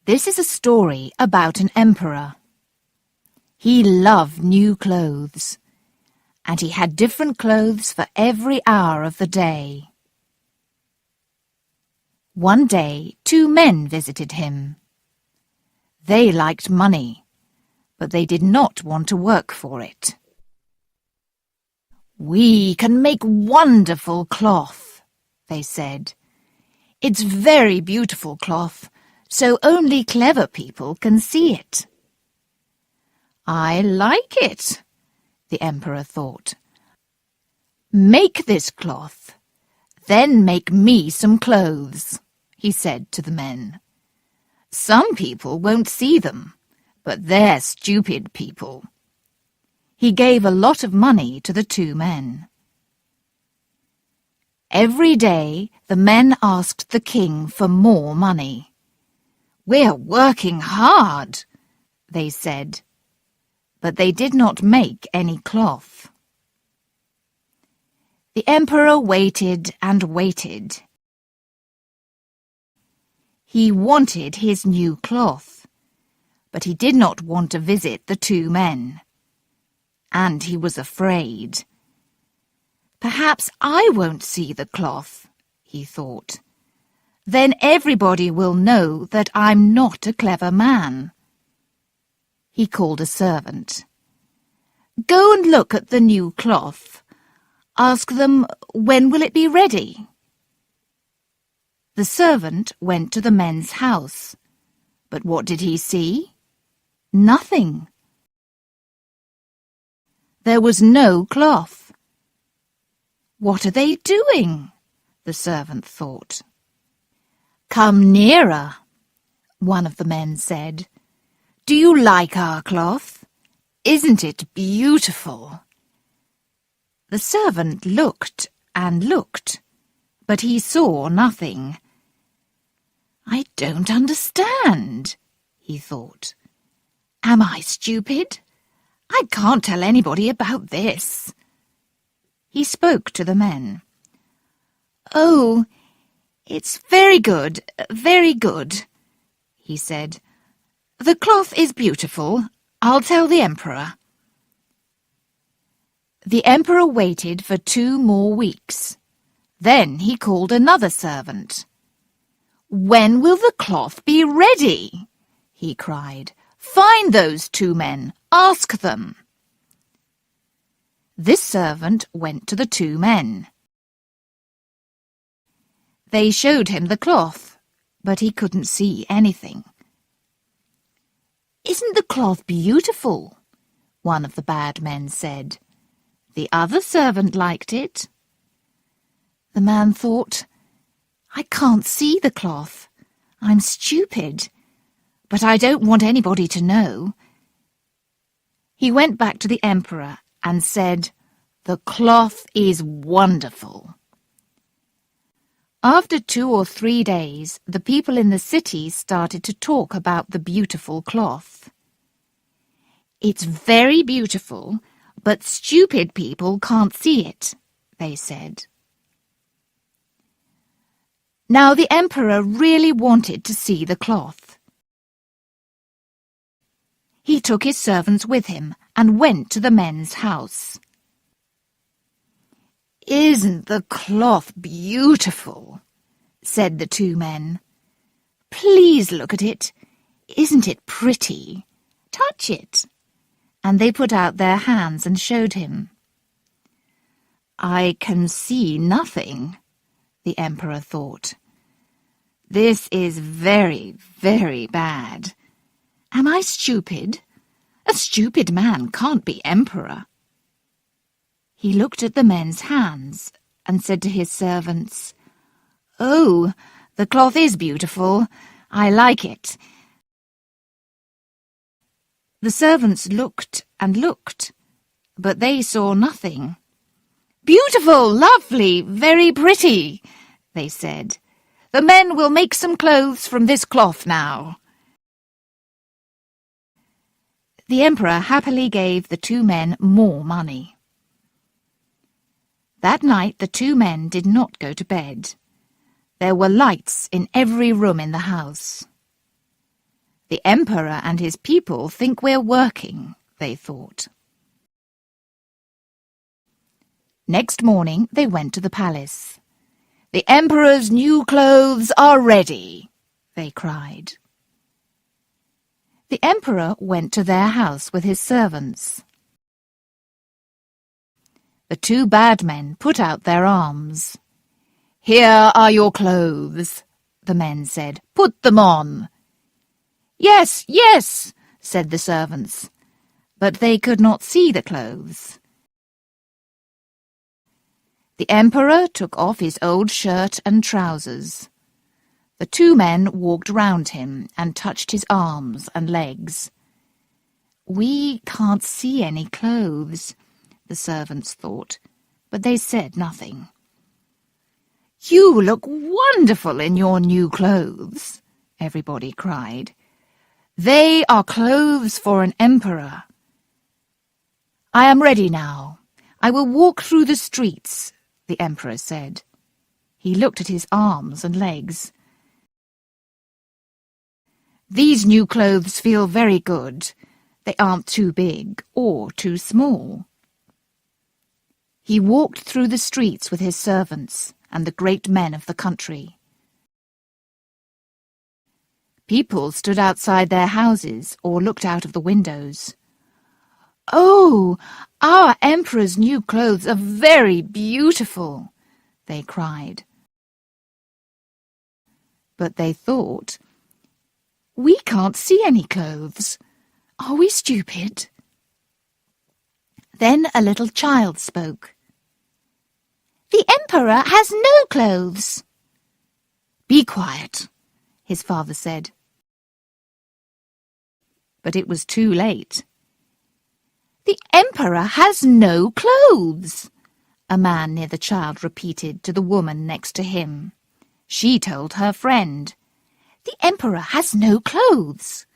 This is a story about an emperor. He loved new clothes, and he had different clothes for every hour of the day. One day, 2 men visited him. They liked money, but they did not want to work for it. "We can make wonderful cloth," they said. "It's very beautiful cloth, so only clever people can see it." "I like it," the emperor thought. "Make this cloth, then make me some clothes," he said to the men. "Some people won't see them, but they're stupid people." He gave a lot of money to the 2 men. Every day the men asked the king for more money. "We're working hard," they said, but they did not make any cloth. The emperor waited and waited. He wanted his new cloth, but he did not want to visit the 2 men. And he was afraid. "Perhaps I won't see the cloth," he thought. "Then everybody will know that I'm not a clever man." He called a servant. "Go and look at the new cloth. Ask them, when will it be ready?" The servant went to the men's house, but what did he see? Nothing. There was no cloth. "What are they doing?" the servant thought. "Come nearer," one of the men said. "Do you like our cloth? Isn't it beautiful?" The servant looked and looked, but he saw nothing. "I don't understand," he thought. "Am I stupid? I can't tell anybody about this." He spoke to the men. "Oh, it's very good, he said. "The cloth is beautiful. I'll tell the emperor." The emperor waited for 2 more weeks. Then he called another servant. "When will the cloth be ready?" he cried. "Find those 2 men. Ask them." This servant went to the 2 men. They showed him the cloth, but he couldn't see anything. "Isn't the cloth beautiful?" one of the bad men said. The other servant liked it. The man thought, "I can't see the cloth. I'm stupid, but I don't want anybody to know." He went back to the emperor and said, "The cloth is wonderful." After 2 or 3 days, the people in the city started to talk about the beautiful cloth. "It's very beautiful, but stupid people can't see it," they said. Now the emperor really wanted to see the cloth. He took his servants with him and went to the men's house. "Isn't the cloth beautiful?" said the 2 men. "Please look at it. Isn't it pretty? Touch it." And they put out their hands and showed him. "I can see nothing," the emperor thought. "This is very, very bad. Am I stupid? A stupid man can't be emperor." He looked at the men's hands and said to his servants, "Oh, the cloth is beautiful. I like it." The servants looked and looked, but they saw nothing. "Beautiful, lovely, very pretty," they said. "The men will make some clothes from this cloth now." The emperor happily gave the 2 men more money. That night the 2 men did not go to bed. There were lights in every room in the house. The emperor and his people think we're working, they thought. Next morning they went to the palace. The emperor's new clothes are ready, they cried. The emperor went to their house with his servants. The two bad men put out their arms. Here are your clothes, the men said. Put them on. Yes, yes, said the servants, but they could not see the clothes. The emperor took off his old shirt and trousers. The two men walked round him and touched his arms and legs. We can't see any clothes, the servants thought, but they said nothing. You look wonderful in your new clothes, everybody cried. They are clothes for an emperor. I am ready now. I will walk through the streets, the emperor said. He looked at his arms and legs. These new clothes feel very good. They aren't too big or too small. He walked through the streets with his servants and the great men of the country. People stood outside their houses or looked out of the windows. Oh, our emperor's new clothes are very beautiful, they cried. But they thought, we can't see any clothes. Are we stupid? Then a little child spoke. The emperor has no clothes. Be quiet, his father said. But it was too late. The emperor has no clothes, a man near the child repeated to the woman next to him. She told her friend, The emperor has no clothes.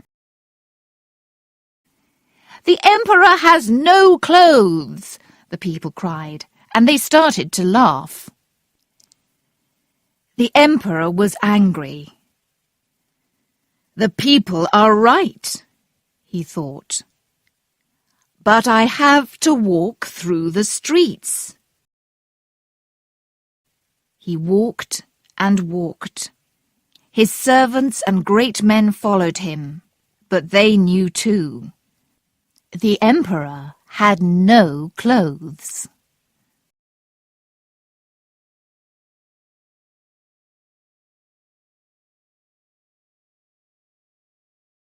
The emperor has no clothes, the people cried, and they started to laugh. The emperor was angry. The people are right, he thought. But I have to walk through the streets. He walked and walked. His servants and great men followed him, but they knew too. The emperor had no clothes.